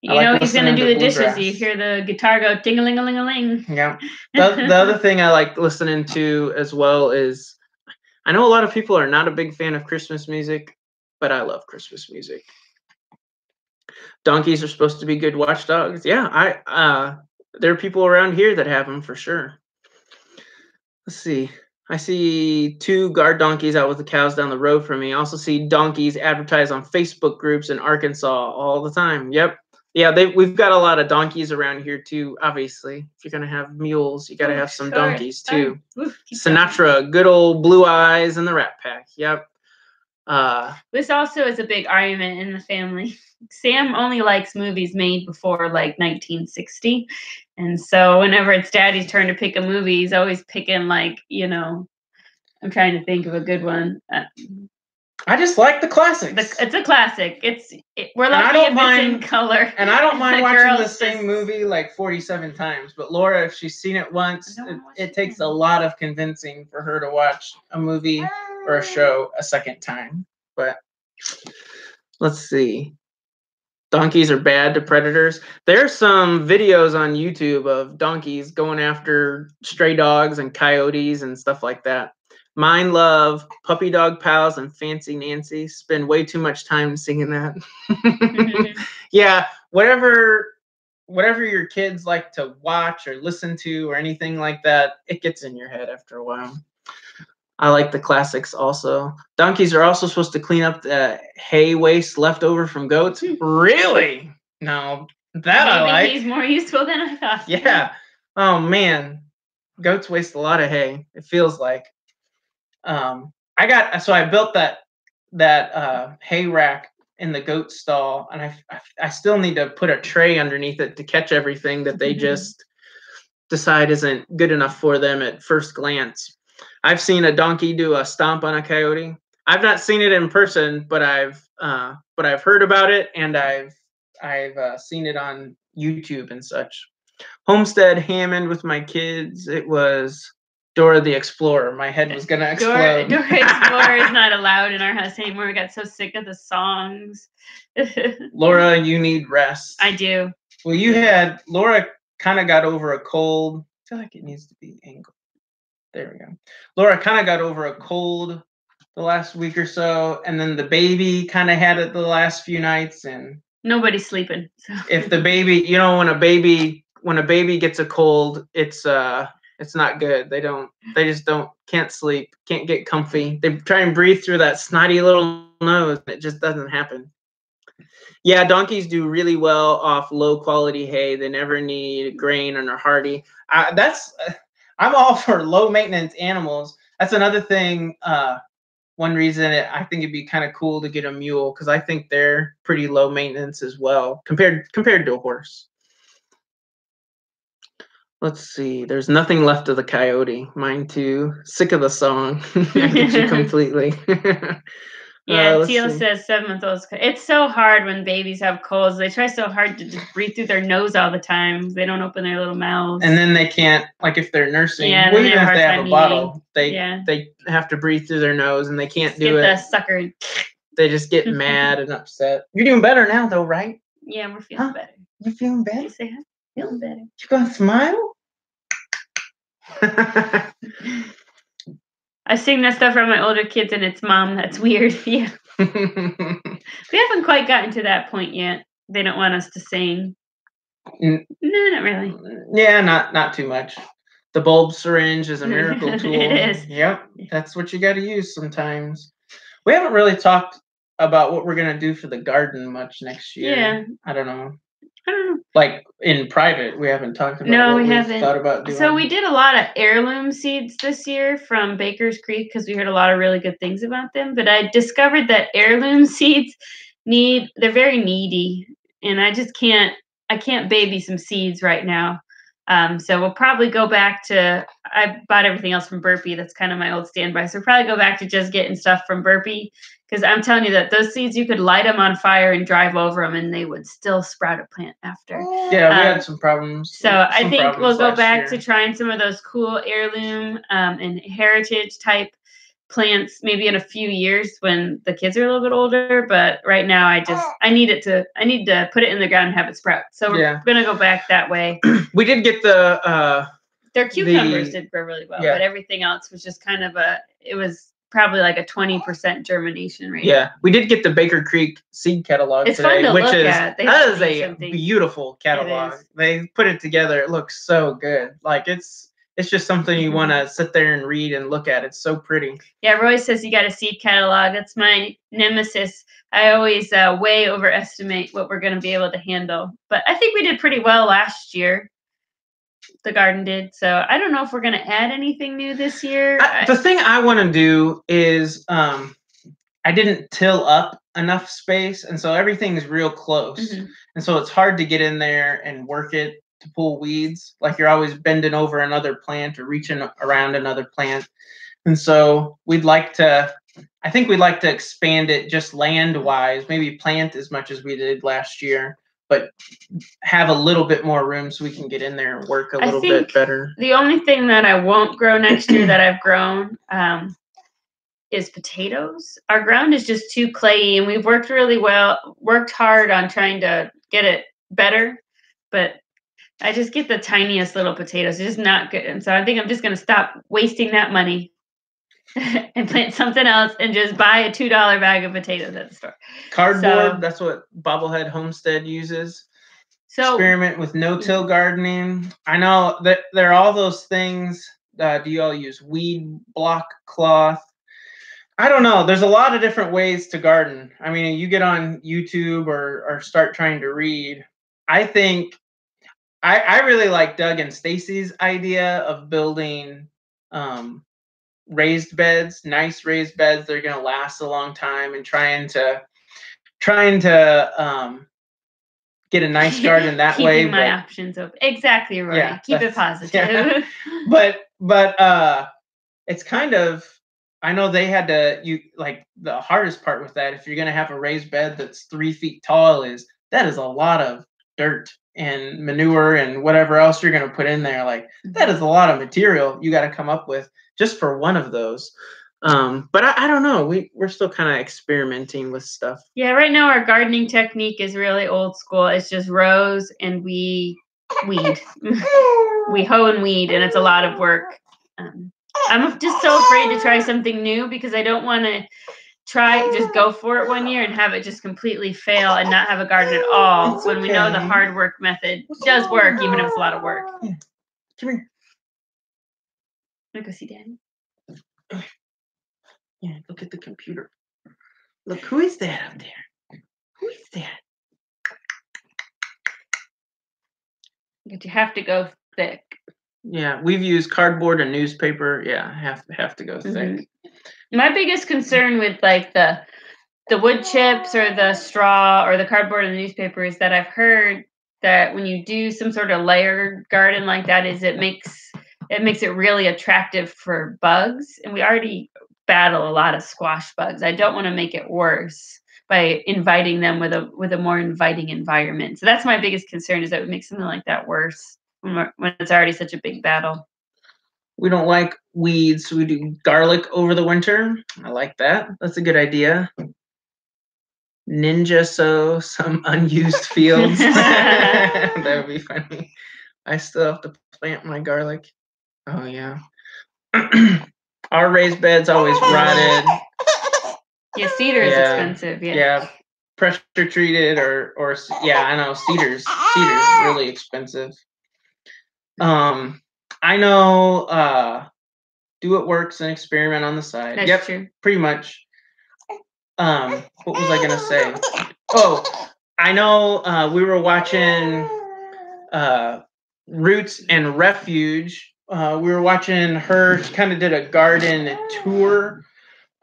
You know he's gonna do the dishes. You hear the guitar go ding-a-ling-a-ling-a-ling. Yeah. The other thing I like listening to as well is I know a lot of people are not a big fan of Christmas music, but I love Christmas music. Donkeys are supposed to be good watchdogs. Yeah, there are people around here that have them for sure. Let's see. I see 2 guard donkeys out with the cows down the road from me. I also see donkeys advertised on Facebook groups in Arkansas all the time. Yep. Yeah, we've got a lot of donkeys around here too, obviously. If you're going to have mules, you got to have some donkeys too. Sinatra, good old Blue Eyes and the Rat Pack. Yep. This also is a big argument in the family. Sam only likes movies made before like 1960. And so whenever it's Daddy's turn to pick a movie, he's always picking like, I'm trying to think of a good one. I just like the classics. It's a classic. We're lucky if it's in color. And I don't mind watching the same movie like 47 times. But Laura, if she's seen it once, it takes a lot of convincing for her to watch a movie or a show a second time. But let's see. Donkeys are bad to predators. There's some videos on YouTube of donkeys going after stray dogs and coyotes and stuff like that. Mine love Puppy Dog Pals and Fancy Nancy. Spend way too much time singing that. Yeah, whatever your kids like to watch or listen to or anything like that, it gets in your head after a while. I like the classics also. Donkeys are also supposed to clean up the hay waste left over from goats. Really? No, that I like. He's more useful than I thought. Yeah. Oh man, goats waste a lot of hay. It feels like. I built that hay rack in the goat stall, and I still need to put a tray underneath it to catch everything that they just decide isn't good enough for them at first glance. I've seen a donkey do a stomp on a coyote. I've not seen it in person, but I've heard about it, and I've seen it on YouTube and such. Homestead Hammond with my kids. It was Dora the Explorer. My head was gonna explode. Dora Explorer is not allowed in our house anymore. We got so sick of the songs. Laura, you need rest. I do. Well, Laura kind of got over a cold. I feel like it needs to be angled. There we go. Laura kind of got over a cold the last week or so, and then the baby kind of had it the last few nights, and nobody's sleeping. So. If the baby, when a baby gets a cold, it's not good. They just can't sleep, can't get comfy. They try and breathe through that snotty little nose, and it just doesn't happen. Yeah, donkeys do really well off low quality hay. They never need grain and are hardy. I'm all for low maintenance animals. That's another thing. One reason I think it'd be kind of cool to get a mule, because I think they're pretty low maintenance as well compared to a horse. Let's see. There's nothing left of the coyote. Mine too. Sick of the song. I get you completely. Yeah, Teal says 7-month-olds. It's so hard when babies have colds. They try so hard to just breathe through their nose all the time. They don't open their little mouths. And then they can't, like if they're nursing, even if they have a bottle, they have to breathe through their nose, and they can't do it. Get the sucker. They just get mad and upset. You're doing better now, though, right? Yeah, we're feeling better. You feeling better? You say, feeling better. You gonna smile? I sing that stuff around my older kids, and it's Mom. That's weird. Yeah. We haven't quite gotten to that point yet. They don't want us to sing. No, not really. Yeah, not too much. The bulb syringe is a miracle tool. It is. Yep, that's what you got to use sometimes. We haven't really talked about what we're gonna do for the garden much next year. Yeah. I don't know. Like in private, we haven't talked about. No, we haven't thought about doing. So we did a lot of heirloom seeds this year from Baker's Creek because we heard a lot of really good things about them. But I discovered that heirloom seeds they're very needy, and I can't baby some seeds right now. So we'll probably go back to, I bought everything else from Burpee. That's kind of my old standby. So we'll probably go back to just getting stuff from Burpee, because I'm telling you that those seeds, you could light them on fire and drive over them, and they would still sprout a plant after. Yeah, we had some problems. So I think we'll go back to trying some of those cool heirloom and heritage type plants maybe in a few years when the kids are a little bit older. But right now I need to put it in the ground and have it sprout. So we're gonna go back that way. We did get their cucumbers did grow really well, but everything else was just kind of it was probably like a 20% germination rate. Yeah, we did get the Baker Creek seed catalog It's today, fun to which look is at. that is a beautiful catalog. It is. They put it together. It looks so good. Like it's just something you want to sit there and read and look at. It's so pretty. Yeah, Roy says you got a seed catalog. That's my nemesis. I always way overestimate what we're going to be able to handle. But I think we did pretty well last year. The garden did. So I don't know if we're going to add anything new this year. The thing I want to do is I didn't till up enough space, and so everything's real close. And so it's hard to get in there and work it to pull weeds. Like you're always bending over another plant or reaching around another plant. And so I think we'd like to expand it just land-wise, maybe plant as much as we did last year, but have a little bit more room so we can get in there and work a little bit better. The only thing that I won't grow next year that I've grown is potatoes. Our ground is just too clayey, and we've worked hard on trying to get it better, but I just get the tiniest little potatoes. It's just not good. And so I think I'm just going to stop wasting that money and plant something else and just buy a $2 bag of potatoes at the store. Cardboard, that's what Bobblehead Homestead uses. So experiment with no-till gardening. I know that there are all those things. Do you all use weed block cloth? I don't know. There's a lot of different ways to garden. I mean, you get on YouTube or start trying to read. I think I really like Doug and Stacy's idea of building raised beds, nice raised beds. They're going to last a long time, and trying to get a nice garden that way. Keeping my options open. Exactly right. Yeah, keep it positive. Yeah. But it's kind of, I know they had to, the hardest part with that, if you're going to have a raised bed that's 3 feet tall, that is a lot of dirt and manure and whatever else you're going to put in there. Like, that is a lot of material you got to come up with just for one of those. But I don't know. We're still kind of experimenting with stuff. Yeah, right now our gardening technique is really old school. It's just rows and we weed. We hoe and weed, and it's a lot of work. I'm just so afraid to try something new because I don't want to just go for it one year and have it just completely fail and not have a garden at all. It's when we know the hard work method does work, even if it's a lot of work. Yeah. Come here. Want to go see Daddy? Yeah, look at the computer. Look, who is that up there? Who is that? But you have to go thick. Yeah, we've used cardboard and newspaper. Yeah, have to go thick. My biggest concern with like the wood chips or the straw or the cardboard and the newspaper is that I've heard that when you do some sort of layered garden like that, it makes it really attractive for bugs, and we already battle a lot of squash bugs. I don't want to make it worse by inviting them with a more inviting environment. So that's my biggest concern, is that it would make something like that worse when it's already such a big battle. We don't like weeds, so we do garlic over the winter. I like that. That's a good idea. Ninja sow some unused fields. That would be funny. I still have to plant my garlic. Oh, yeah. Our raised bed's always rotted. Yeah, cedar is expensive. Yeah, pressure treated or yeah, I know cedar's really expensive. I know do what works and experiment on the side. That's true. Pretty much. What was I gonna say? Oh, I know we were watching Roots and Refuge. We were watching her. She kind of did a garden tour.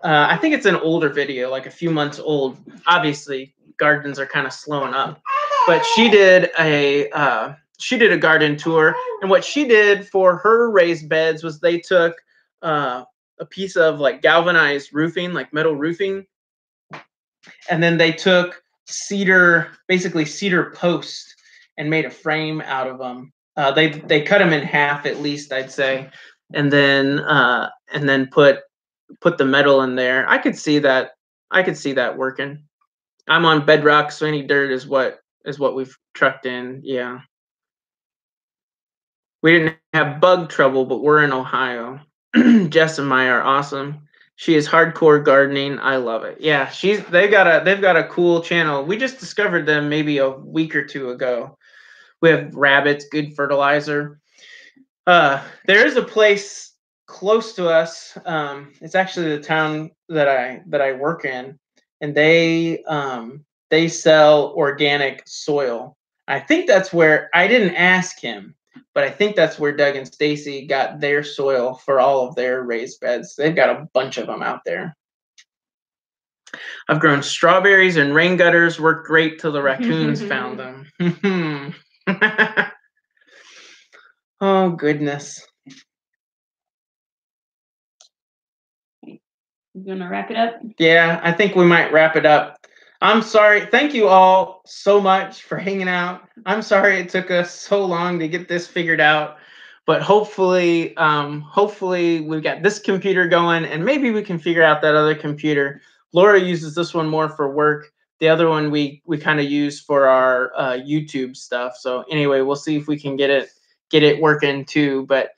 I think it's an older video, like a few months old. Obviously, gardens are kind of slowing up, but she did a garden tour, and what she did for her raised beds was they took a piece of like galvanized roofing, like metal roofing, and then they took cedar posts and made a frame out of them. They cut them in half at least, I'd say, and then put the metal in there. I could see that working. I'm on bedrock, so any dirt is what we've trucked in. Yeah. We didn't have bug trouble, but we're in Ohio. Jess and Maya are awesome. She is hardcore gardening. I love it. Yeah, they've got a cool channel. We just discovered them maybe a week or two ago. We have rabbits, good fertilizer. There is a place close to us. It's actually the town that I work in, and they sell organic soil. I think that's where I didn't ask him, but I think that's where Doug and Stacy got their soil for all of their raised beds. They've got a bunch of them out there. I've grown strawberries and rain gutters. Worked great till the raccoons found them. Oh, goodness. You gonna wrap it up? Yeah, I think we might wrap it up. I'm sorry. Thank you all so much for hanging out. I'm sorry it took us so long to get this figured out, but hopefully we've got this computer going, and maybe we can figure out that other computer. Laura uses this one more for work. The other one we kind of use for our YouTube stuff. So anyway, we'll see if we can get it working too. But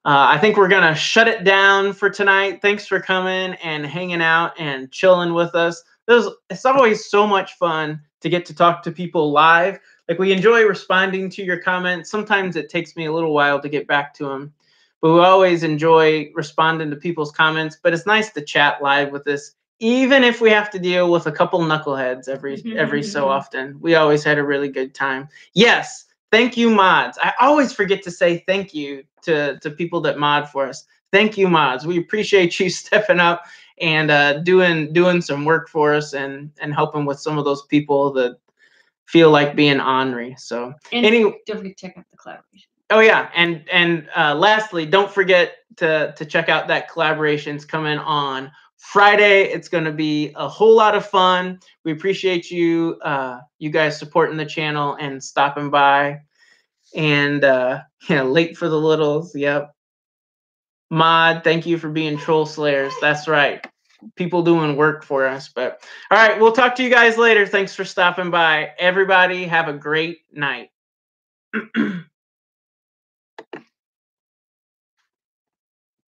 I think we're gonna shut it down for tonight. Thanks for coming and hanging out and chilling with us. It's always so much fun to get to talk to people live. Like, we enjoy responding to your comments. Sometimes it takes me a little while to get back to them, but we always enjoy responding to people's comments. But it's nice to chat live with us, even if we have to deal with a couple knuckleheads every so often. We always had a really good time. Yes. Thank you, mods. I always forget to say thank you to people that mod for us. Thank you, mods. We appreciate you stepping up and doing some work for us and helping with some of those people that feel like being ornery. So and don't forget to check out the collaboration. Oh yeah, and lastly, don't forget to check out that collaborations coming on Friday. It's going to be a whole lot of fun. We appreciate you guys supporting the channel and stopping by. And late for the littles. Yep. Mod, thank you for being troll slayers. That's right. People doing work for us. But all right, we'll talk to you guys later. Thanks for stopping by. Everybody have a great night.